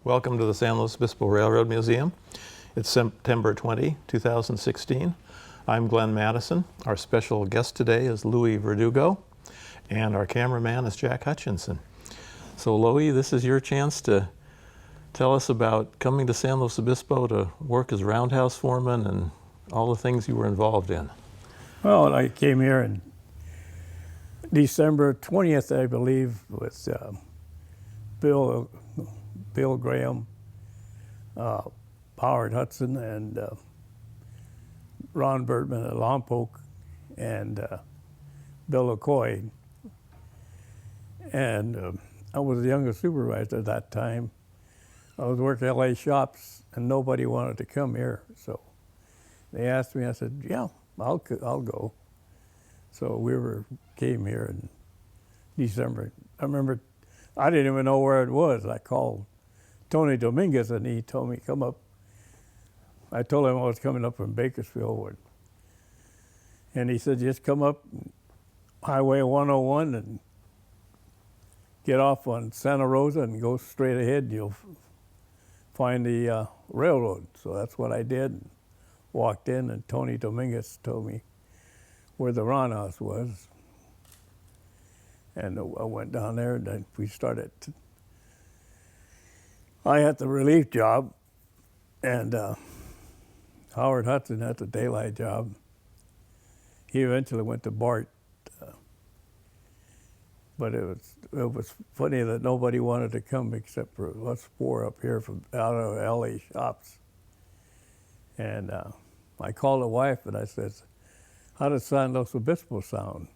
Welcome to the San Luis Obispo Railroad Museum. It's September 20, 2016. I'm Glenn Madison. Our special guest today is Louis Verdugo, and our cameraman is Jack Hutchinson. So Louis, this is your chance to tell us about coming to San Luis Obispo to work as roundhouse foreman and all the things you were involved in. Well, I came here in December 20th, I believe, with Bill Graham, Howard Hudson, and Ron Bertman at Lompoc, and Bill O'Coy. And I was the youngest supervisor at that time. I was working LA shops, and nobody wanted to come here. So they asked me, I said, yeah, I'll go. So came here in December. I remember I didn't even know where it was. I called Tony Dominguez, and he told me, come up. I told him I was coming up from Bakersfield. And he said, just come up Highway 101 and get off on Santa Rosa and go straight ahead, and you'll find the railroad. So that's what I did. Walked in, and Tony Dominguez told me where the roundhouse was. And I went down there, and then we started. I had the relief job, and Howard Hudson had the daylight job. He eventually went to BART. But it was funny that nobody wanted to come except for us four up here from out of LA shops. And I called the wife, and I said, how does San Luis Obispo sound?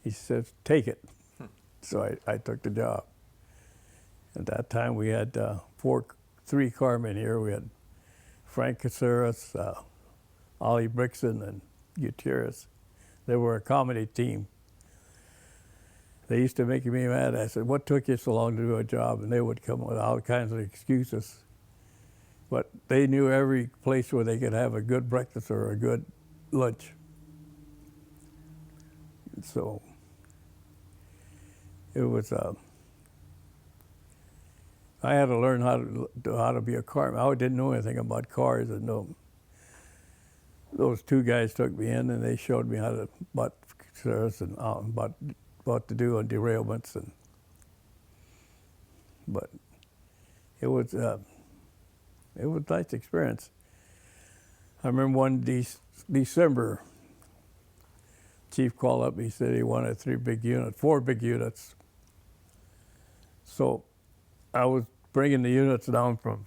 He says, take it. So I took the job. At that time, we had three carmen here. We had Frank Caceres, Ollie Brixton, and Gutierrez. They were a comedy team. They used to make me mad. I said, what took you so long to do a job? And they would come with all kinds of excuses. But they knew every place where they could have a good breakfast or a good lunch. So it was, I had to learn how to be a carman. I didn't know anything about cars. And those two guys took me in, and they showed me how to butt service and what to do on derailments. But it was a nice experience. I remember one December, Chief called up. He said he wanted four big units. So I was bringing the units down from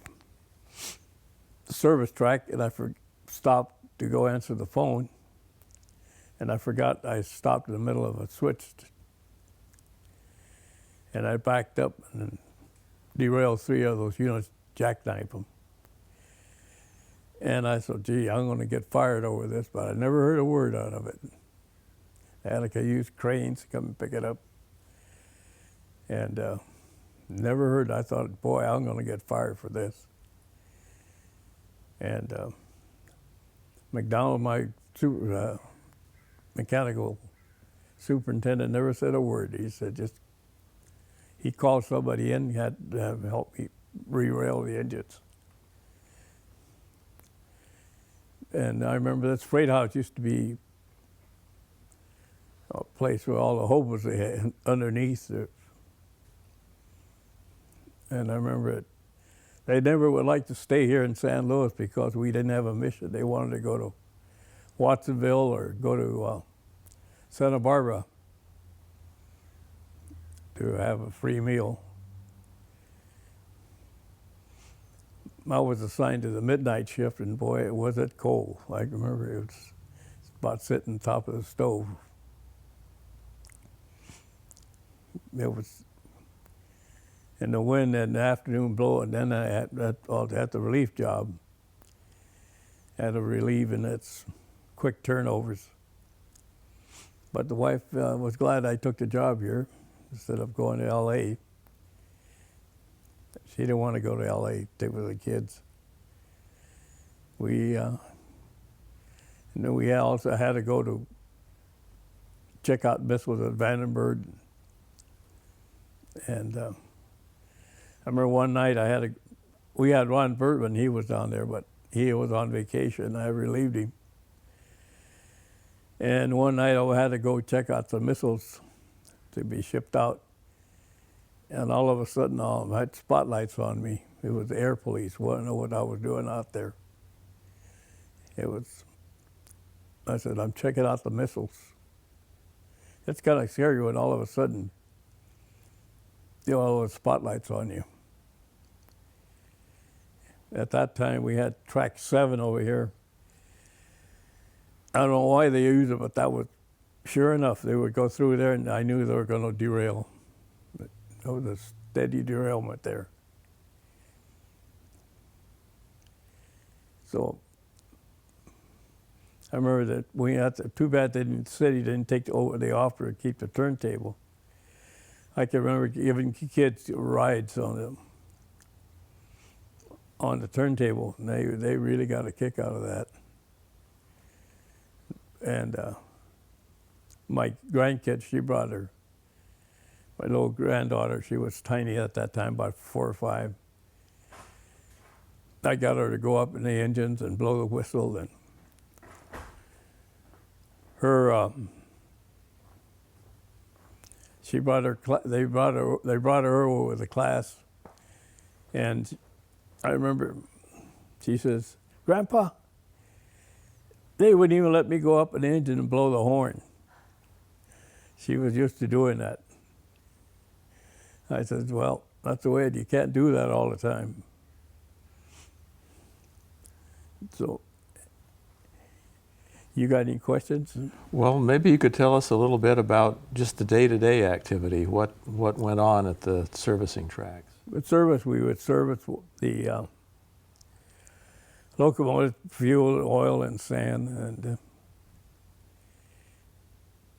the service track, and I stopped to go answer the phone, and I forgot I stopped in the middle of a switch, and I backed up and derailed three of those units, jackknifed them. And I thought, gee, I'm going to get fired over this, but I never heard a word out of it. I had to use cranes to come and pick it up. And never heard. I thought, boy, I'm going to get fired for this. And McDonald, my mechanical superintendent, never said a word. He said he called somebody in, he had to have help me re-rail the engines. And I remember this freight house used to be a place where all the hobos they had underneath. And I remember they never would like to stay here in San Luis because we didn't have a mission. They wanted to go to Watsonville or go to Santa Barbara to have a free meal. I was assigned to the midnight shift, and boy, was it cold. I remember it was about sitting on top of the stove. It was, and the wind in the afternoon blowing. Then I had the relief job. Had to relieve in its quick turnovers. But the wife was glad I took the job here instead of going to LA. She didn't want to go to LA, stay with the kids. And then we also had to go to check out missiles at Vandenberg. And I remember one night we had Ron Burtman, he was down there, but he was on vacation. I relieved him. And one night I had to go check out some missiles to be shipped out. And all of a sudden, I had spotlights on me. It was the air police. Wanted to know what I was doing out there. I said, I'm checking out the missiles. It's kind of scary when all of a sudden, all the spotlights on you. At that time, we had Track 7 over here. I don't know why they used it, but that was, sure enough, they would go through there, and I knew they were going to derail. There was a steady derailment there. So I remember that we had to, too bad they didn't, the city didn't take the offer to keep the turntable. I can remember giving kids rides on the turntable, and they really got a kick out of that. And my grandkid, my little granddaughter, she was tiny at that time, about 4 or 5. I got her to go up in the engines and blow the whistle, and they brought her over with the class, and I remember she says, "Grandpa, they wouldn't even let me go up in the engine and blow the horn." She was used to doing that. I said, "Well, that's the way. You can't do that all the time." So, you got any questions? Well, maybe you could tell us a little bit about just the day-to-day activity. What went on at the servicing tracks? We would service the locomotive, fuel, oil, and sand,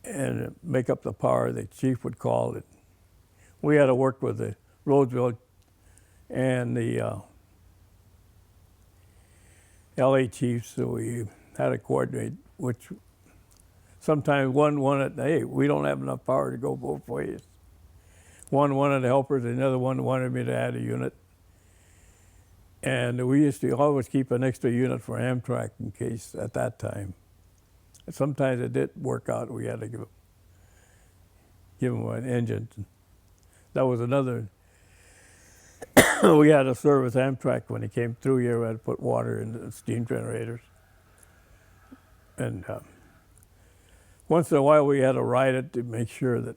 and make up the power. The chief would call it. We had to work with the Roseville and the LA chiefs, so we had to coordinate, which sometimes one wanted, hey, we don't have enough power to go both ways. One wanted helpers, another one wanted me to add a unit. And we used to always keep an extra unit for Amtrak in case at that time. Sometimes it did work out. We had to give them an engine. That was another. We had to service Amtrak when it came through here. We had to put water in the steam generators. And once in a while we had to ride it to make sure that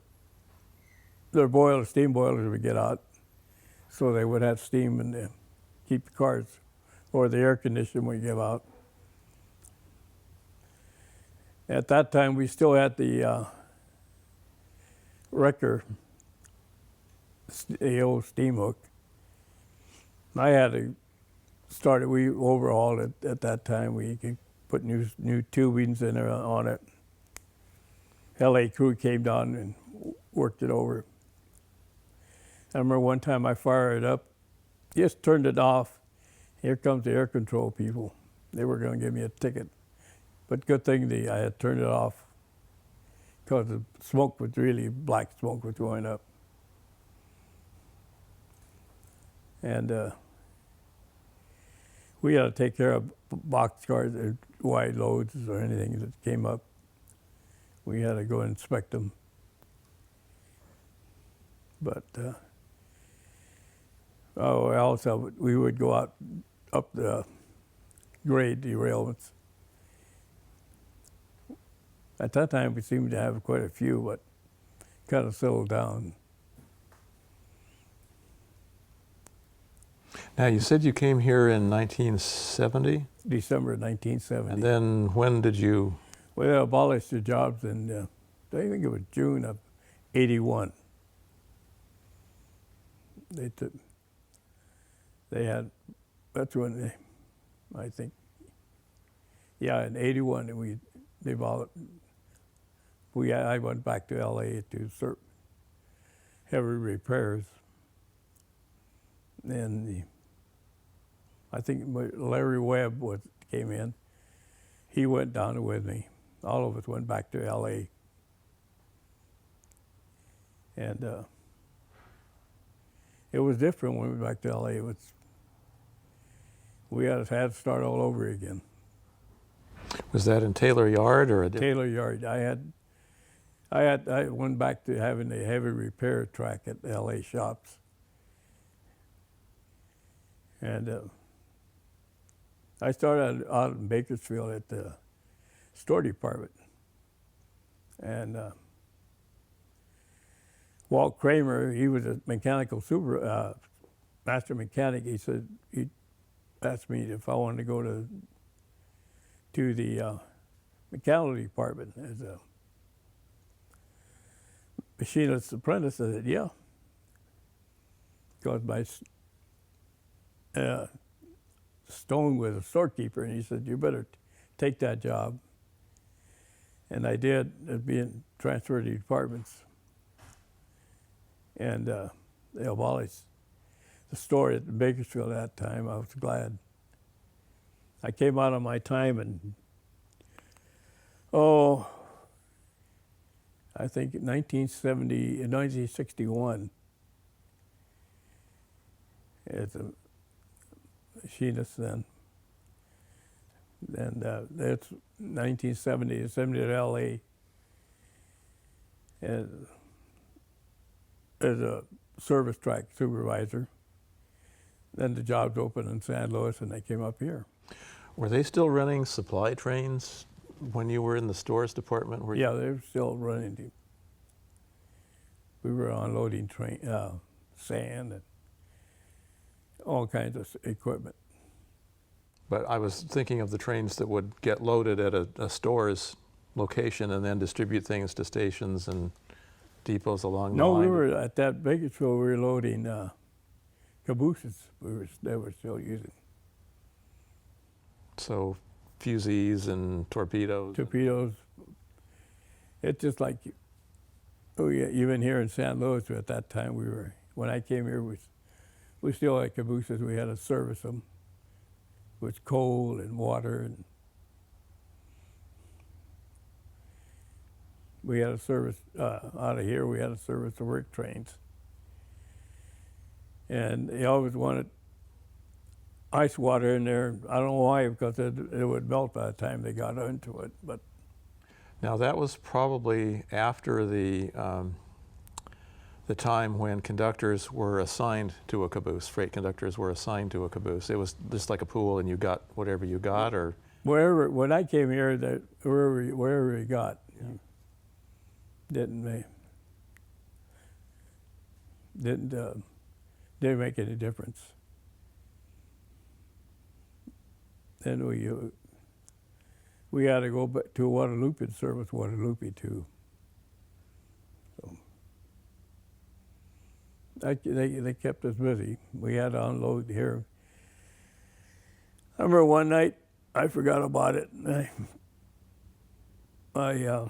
their steam boilers would get out, so they would have steam and keep the cars, or the air conditioning would give out. At that time, we still had the wrecker, the old steam hook. I had to start it. We overhauled it at that time. We could put new tubings in there on it. LA crew came down and worked it over. I remember one time I fired it up, just turned it off. Here comes the air control people. They were going to give me a ticket. But good thing I had turned it off, because the smoke was really, black smoke was going up. And we had to take care of boxcars or wide loads or anything that came up. We had to go and inspect them. But also we would go out up the grade derailments. At that time, we seemed to have quite a few, but kind of settled down. Now, you said you came here in 1970? December 1970. And then when did you? Well, they abolished the jobs in, I think it was June of '81. They had, that's when I think, yeah, in '81 I went back to LA to heavy repairs. And I think Larry Webb came in. He went down with me. All of us went back to LA. And It was different when we went back to LA. We had to start all over again. Was that in Taylor Yard or a different? Taylor Yard. I went back to having a heavy repair track at the LA shops. And I started out in Bakersfield at the store department. And Walt Kramer, he was a mechanical master mechanic. He asked me if I wanted to go to the mechanical department as a machinist apprentice. I said, yeah. Because my Stone was a storekeeper, and he said, you better take that job. And I did, being transferred to departments. And the store at Bakersfield at that time, I was glad. I came out of my time and, I think 1961, as a machinist then. And that's 1970, 70 at LA. And as a service track supervisor. Then the jobs opened in San Luis, and they came up here. Were they still running supply trains when you were in the stores department? Yeah, they were still running. We were unloading sand and all kinds of equipment. But I was thinking of the trains that would get loaded at a store's location and then distribute things to stations and depots along the line. No, we were at that Bakersfield. We were loading cabooses. They were still using. So fusees and torpedoes. Torpedoes. It's just like, even here in San Luis at that time, when I came here, we still had cabooses. We had to service them with coal and water. And we had to service, out of here, we had to service the work trains. And they always wanted ice water in there. I don't know why, because it would melt by the time they got into it. But now that was probably after the time when conductors were assigned to a caboose. Freight conductors were assigned to a caboose. It was just like a pool, and you got whatever you got, or when I came here, wherever we got, didn't make any difference. Then we had to go back to Guadalupe and service Guadalupe too. So they kept us busy. We had to unload here. I remember one night I forgot about it. I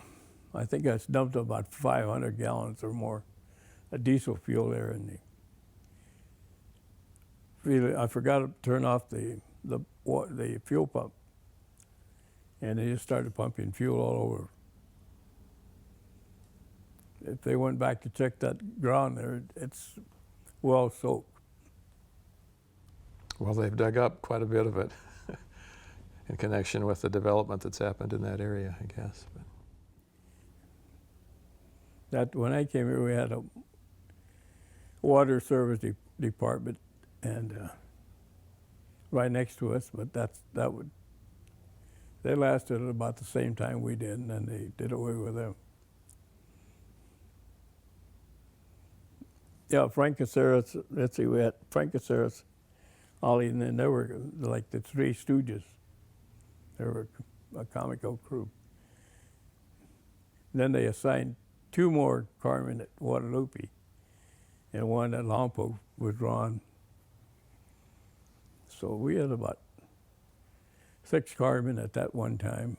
think I dumped about 500 gallons or more of diesel fuel there, and I forgot to turn off the fuel pump, and they just started pumping fuel all over. If they went back to check that ground there, it's well soaked. Well, they've dug up quite a bit of it in connection with the development that's happened in that area, I guess. But When I came here, we had a water service department, and right next to us, but they lasted about the same time we did, and then they did away with them. Yeah, Frank Caceres, let's see, we had Frank Caceres, Ollie, and then they were like the Three Stooges. They were a comical crew. And then they assigned 2 more carmen at Guadalupe, and one at Lompoc was drawn. So we had about 6 carmen at that one time.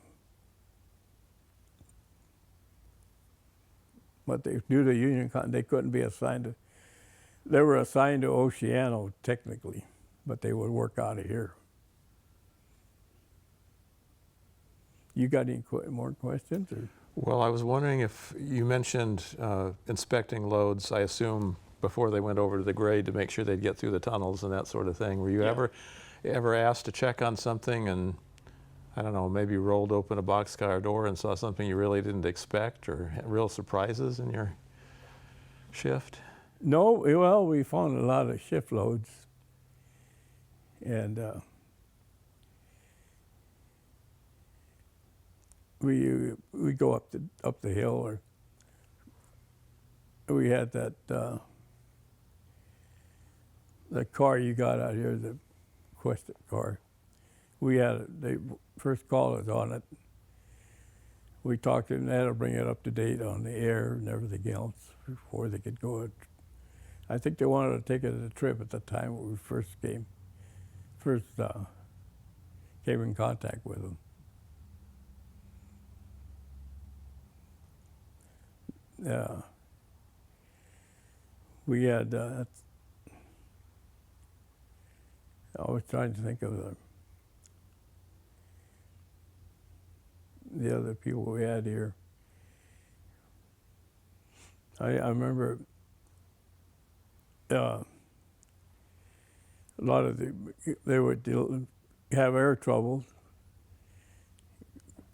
But due to union, they couldn't be assigned to. They were assigned to Oceano technically, but they would work out of here. You got any more questions? Or? Well, I was wondering if you mentioned inspecting loads. I assume before they went over to the grade to make sure they'd get through the tunnels and that sort of thing. Were you ever asked to check on something and, I don't know, maybe rolled open a boxcar door and saw something you really didn't expect, or had real surprises in your shift? No, well, we found a lot of shift loads, and we go up the hill, or we had that car you got out here, the Quest car. We had they first called us on it. We talked to them, they had to bring it up to date on the air and everything else before they could go. I think they wanted to take it as a trip at the time when we first came in contact with them. Yeah. We had, I was trying to think of the other people we had here. I remember a lot of they would have air troubles,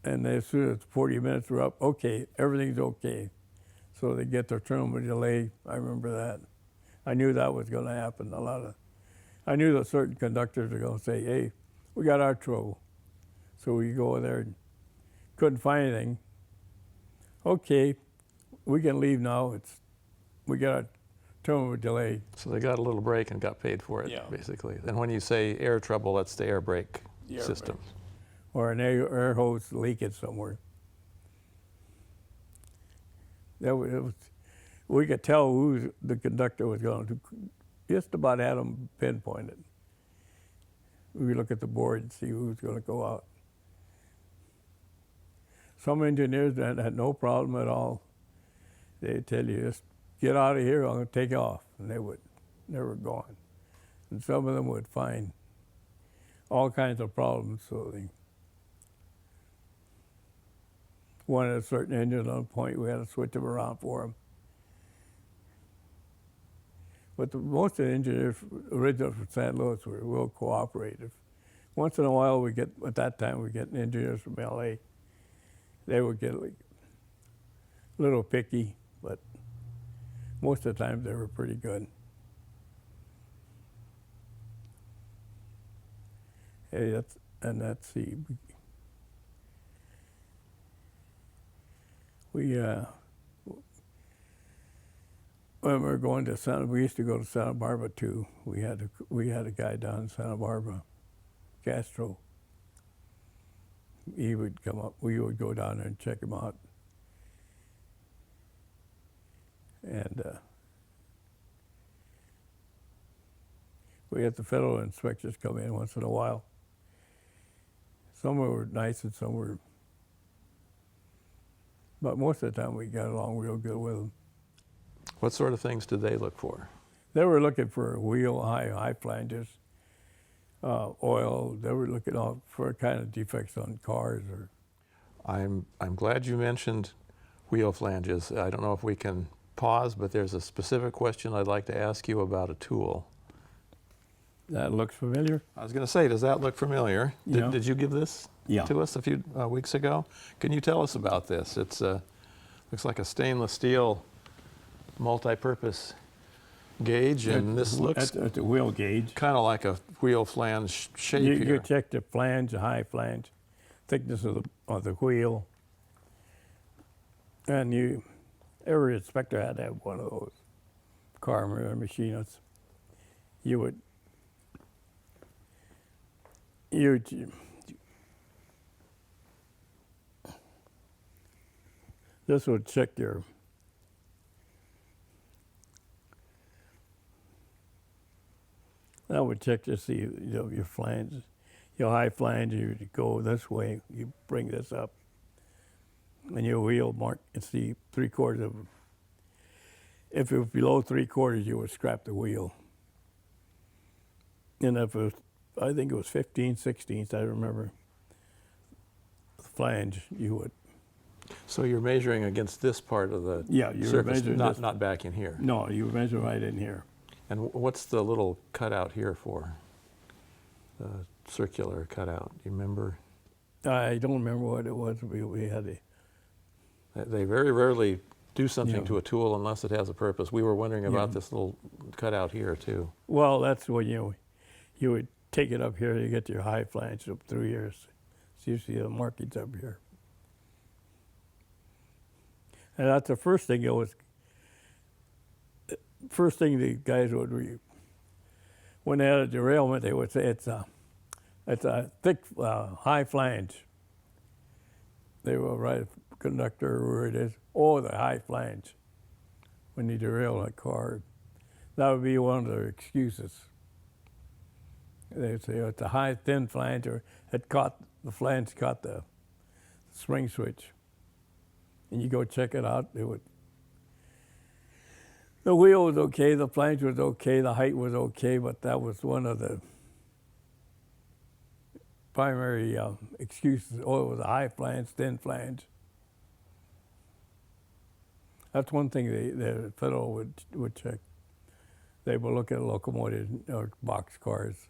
and as soon as 40 minutes were up, okay, everything's okay. So they get their terminal delay. I remember that. I knew that was going to happen. I knew that certain conductors were going to say, "Hey, we got our trouble." So we go there and couldn't find anything. Okay, we can leave now. We got a terminal delay. So they got a little break and got paid for it, basically. And when you say air trouble, that's the air brake system. Or an air hose leaking somewhere. We could tell who the conductor was going to. Just about had them pinpointed. We look at the board and see who's going to go out. Some engineers had no problem at all. They'd tell you, just get out of here, I'm going to take off. And they were gone. And some of them would find all kinds of problems. So they wanted a certain engine on a point, we had to switch them around for them. But most of the engineers originally from St. Louis were real cooperative. Once in a while, at that time, we get engineers from LA. They would get a little picky, but most of the time they were pretty good. Hey, that's the when we were going to we used to go to Santa Barbara too. We had a guy down in Santa Barbara, Castro. He would come up. We would go down there and check him out. And we had the federal inspectors come in once in a while. Some were nice and some were, but most of the time we got along real good with them. What sort of things did they look for? They were looking for wheel high flanges, oil. They were looking out for kind of defects on cars. Or I'm glad you mentioned wheel flanges. I don't know if we can pause, but there's a specific question I'd like to ask you about a tool. That looks familiar? I was going to say, does that look familiar? Yeah. Did you give this to us a few weeks ago? Can you tell us about this? It's looks like a stainless steel multi-purpose gauge, and this looks at the wheel gauge. Kind of like a wheel flange shape here. You check the flange, the high flange, thickness of the wheel, and every inspector had to have one of those car machinists. This would check that would check to see your flange, your high flange. You go this way, you bring this up, and your wheel mark and see 3/4 of. If it was below 3/4, you would scrap the wheel. And if it was, I think it was 15/16, I remember, the flange, you would. So you're measuring against this part of the Yeah, you're surface, measuring not, this. not back in here. No, you measure right in here. And what's the little cutout here for? The circular cutout, do you remember? I don't remember what it was. We had a, They very rarely do something Yeah. to a tool unless it has a purpose. We were wondering about Yeah. this little cutout here too. well, that's when you would take it up here, you get your high flange up through here. So you see the markings up here. And that's the first thing first thing the guys would when they had a derailment, they would say it's a thick, high flange. They will write a conductor or where it is, or the high flange when you derail a car. That would be one of their excuses. They'd say it's a high, thin flange, or the flange caught the spring switch. And you go check it out, the wheel was okay, the flange was okay, the height was okay, but that was one of the primary excuses. Oh, it was a high flange, thin flange. That's one thing the federal would check. They would look at locomotives or box cars.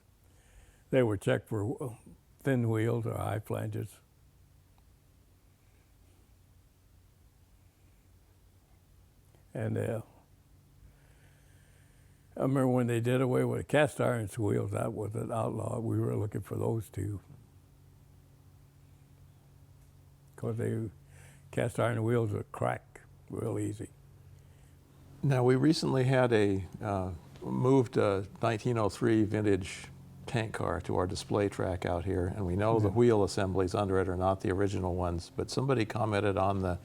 They would check for thin wheels or high flanges. And I remember when they did away with cast iron wheels, that was an outlaw. We were looking for those too. Because cast iron wheels would crack real easy. Now we recently had moved a 1903 vintage tank car to our display track out here, and we know the wheel assemblies under it are not the original ones, but somebody commented on the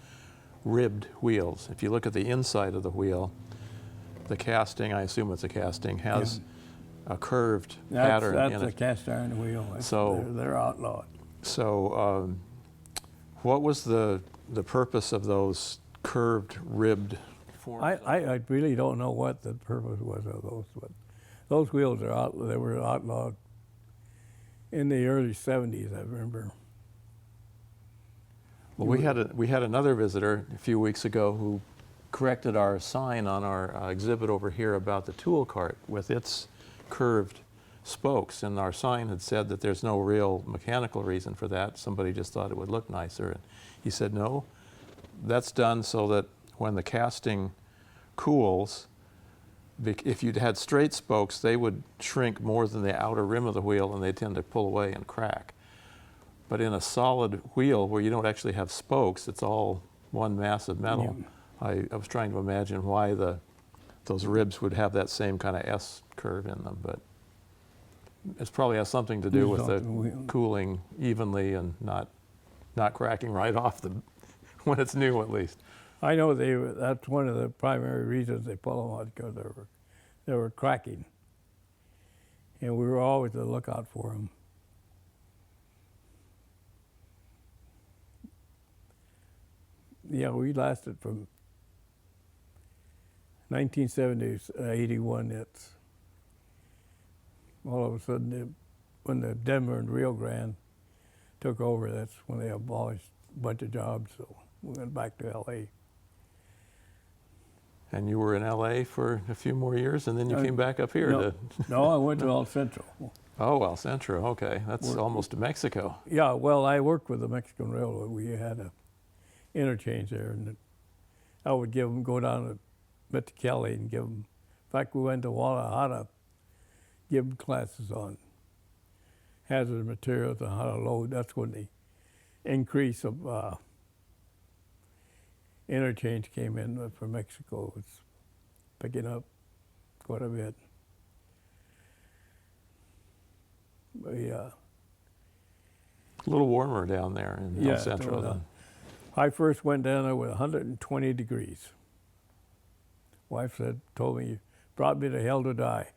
ribbed wheels. If you look at the inside of the wheel, the casting, I assume it's a casting, has a curved pattern in it. That's a cast iron wheel. So they're outlawed. So what was the purpose of those curved ribbed forms? I really don't know what the purpose was of those, but those wheels they were outlawed in the early 70s, I remember. Well, we had another visitor a few weeks ago who corrected our sign on our exhibit over here about the tool cart with its curved spokes, and our sign had said that there's no real mechanical reason for that. Somebody just thought it would look nicer. And he said, no, that's done so that when the casting cools, if you'd had straight spokes, they would shrink more than the outer rim of the wheel, and they tend to pull away and crack. But in a solid wheel where you don't actually have spokes, it's all one mass of metal. Yeah. I was trying to imagine why those ribs would have that same kind of S curve in them, but it probably has something to do with the cooling evenly and not cracking right off when it's new, at least. I know that's one of the primary reasons they pull them out, because they were cracking, and we were always on the lookout for them. Yeah, we lasted from 1970 to 81. It's all of a sudden when the Denver and Rio Grande took over, that's when they abolished a bunch of jobs. So we went back to L.A. And you were in L.A. for a few more years, and then you came back up here No, I went to El Centro. Oh, El Centro, okay. That's almost to Mexico. Yeah, well, I worked with the Mexican Railroad. We had a interchange there, and I would go down to Mexicali and give them. In fact, we went to Guadalajara, give them classes on hazardous materials and how to load. That's when the increase of interchange came in for Mexico. It's picking up quite a bit. But yeah. A little warmer down there in El Centro then. I first went down there with 120 degrees. Wife told me, you brought me to hell to die.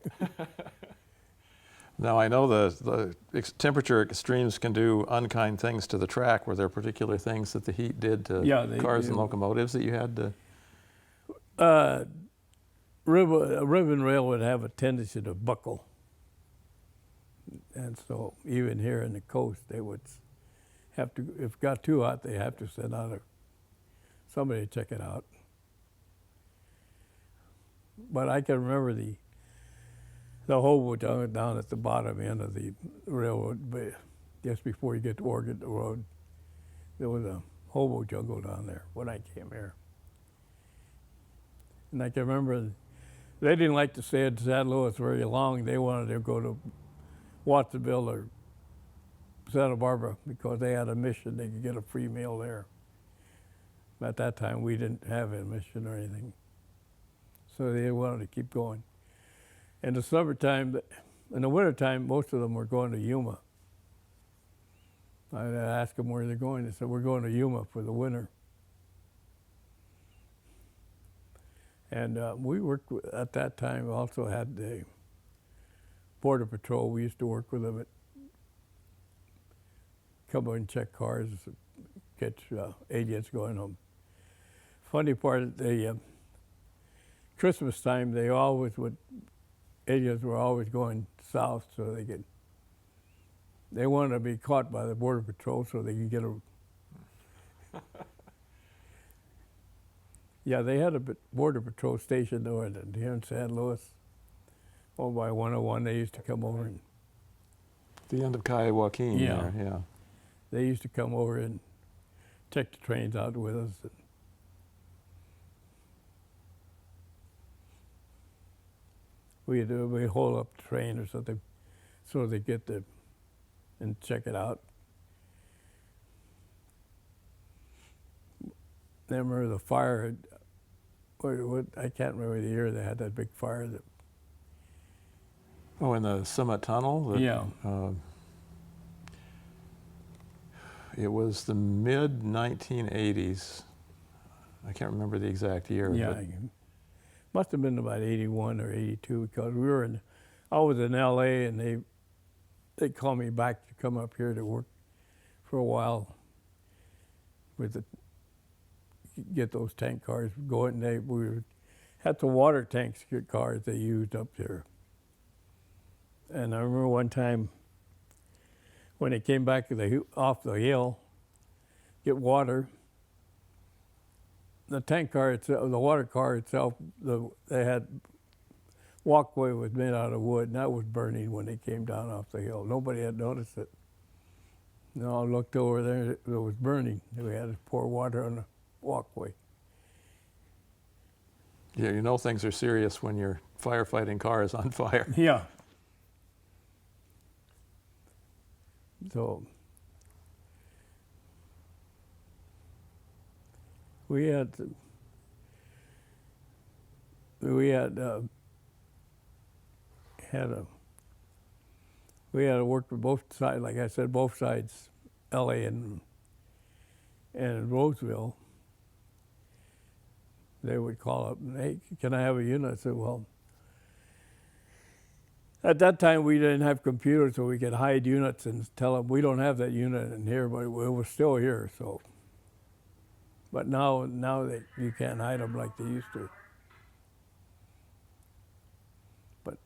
Now I know the temperature extremes can do unkind things to the track. Were there particular things that the heat did to cars and locomotives that you had to? A ribbon rail would have a tendency to buckle. And so even here in the coast, they would have to, if it got too hot, they have to send out a somebody check it out. But I can remember the hobo down at the bottom end of the railroad, but just before you get to Oregon Road, there was a hobo jungle down there when I came here. And I can remember they didn't like to stay in San Luis very long. They wanted to go to Watsonville or Santa Barbara because they had a mission. They could get a free meal there. At that time, we didn't have a mission or anything. So they wanted to keep going. In the summertime, in the wintertime, most of them were going to Yuma. I asked them where they're going. They said, we're going to Yuma for the winter. And we worked at that time, also had the Border Patrol. We used to work with them, come and check cars, catch aliens going home. Funny part, the Christmas time, they always would, aliens were always going south so they wanted to be caught by the Border Patrol so they could get a... Yeah, they had a Border Patrol station though here in San Luis. Over by 101, they used to come over and... The end of Kai Joaquin Yeah. there, yeah. They used to come over and check the trains out with us. We'd hold up the train or something so they get the, and check it out. I remember the fire, I can't remember the year they had that big fire. Oh, in the Summit Tunnel? Yeah. It was the mid-1980s. I can't remember the exact year. Yeah, must have been about 81 or 82 because I was in LA and they called me back to come up here to work for a while get those tank cars going. We had the water tank cars they used up there. And I remember one time when they came back off the hill, get water, the tank car itself, the water car itself, they had walkway was made out of wood, and that was burning when they came down off the hill. Nobody had noticed it. No, I looked over there, it was burning. We had to pour water on the walkway. Yeah, you know things are serious when your firefighting car is on fire. Yeah. So we had to work with both sides, like I said, both sides, LA and Roseville. They would call up and, hey, can I have a unit? I said, well, at that time we didn't have computers so we could hide units and tell them we don't have that unit in here, but it was still here. So, but now you can't hide them like they used to. But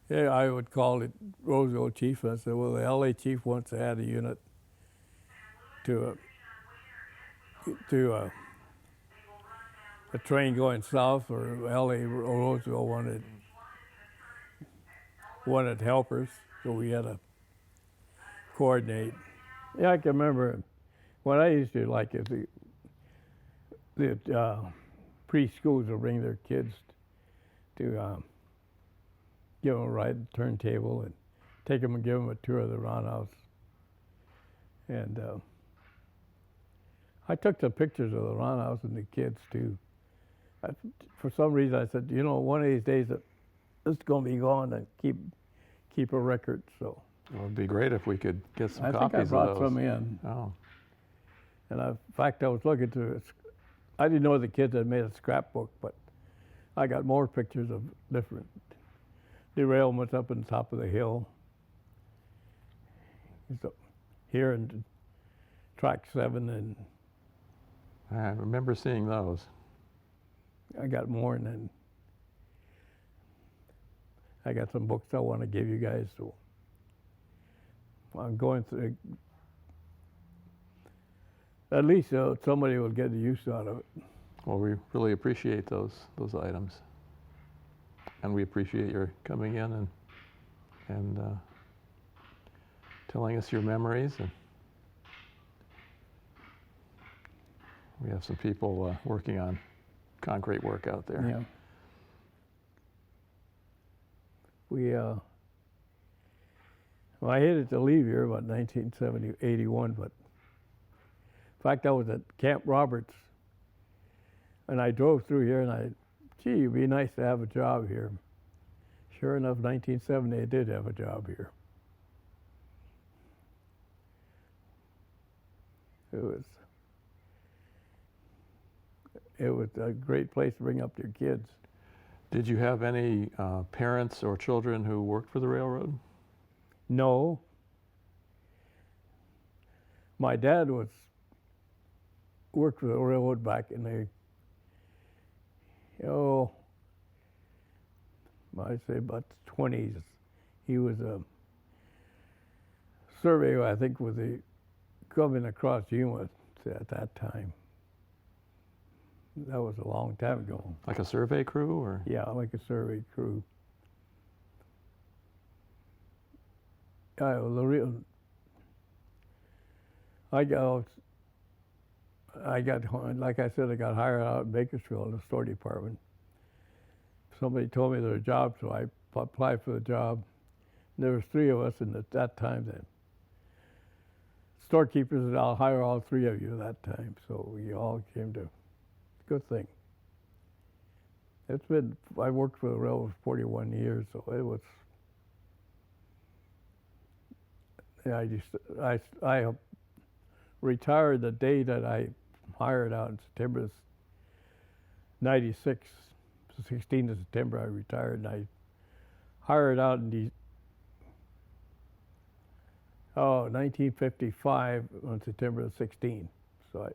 yeah, I would call it Roseville chief and I said, well, the LA chief wants to add a unit to a train going south, or LA or Roseville wanted helpers, so we had to coordinate. Yeah, I can remember what I used to like is the preschools would bring their kids to give them a ride at the turntable and take them and give them a tour of the roundhouse. And I took the pictures of the roundhouse and the kids too. For some reason I said, you know, one of these days it's going to be gone and keep a record. So It would be great if we could get some I copies think I brought of those. some in. Oh. And in fact, I was looking through it. I didn't know the kids had made a scrapbook, but I got more pictures of different derailments up on the top of the hill. So here in track 7, and I remember seeing those. I got more, and then I got some books I want to give you guys. So I'm going through. At least somebody will get the use out of it. Well, we really appreciate those items, and we appreciate your coming in and telling us your memories. And we have some people working on concrete work out there. Yeah. Well, I hated to leave here about 81, but in fact, I was at Camp Roberts, and I drove through here, and gee, it'd be nice to have a job here. Sure enough, 1970, I did have a job here. It was a great place to bring up your kids. Did you have any parents or children who worked for the railroad? No. My dad worked for the railroad back in the, I'd say about the 20s. He was a surveyor, I think, with the coming across Yuma at that time. That was a long time ago. Like a survey crew, or? Yeah, like a survey crew. I got, like I said, I got hired out in Bakersfield in the store department. Somebody told me there was a job, so I applied for the job. And there was 3 of us, and at that time, the storekeepers said, "I'll hire all 3 of you" that time. So we all came to. Good thing. I worked for the railroad for 41 years, so it was. Yeah, I retired the day that I hired out in September '96. 16th of September I retired, and I hired out in 1955 on September 16th. So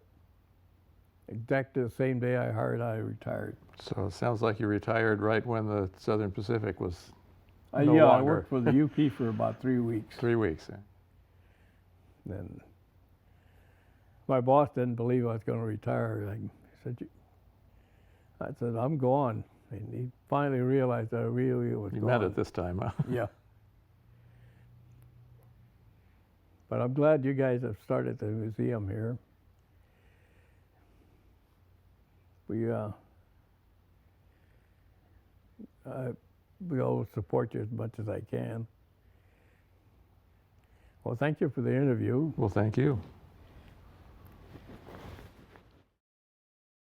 exactly the same day I hired out, I retired. So it sounds like you retired right when the Southern Pacific was no yeah, longer. I worked for the UP for about 3 weeks. 3 weeks, yeah. Then my boss didn't believe I was going to retire. I said, "I'm gone." And he finally realized I really was You gone. meant it this time, huh? Yeah. But I'm glad you guys have started the museum here. We always support you as much as I can. Well, thank you for the interview. Well, thank you.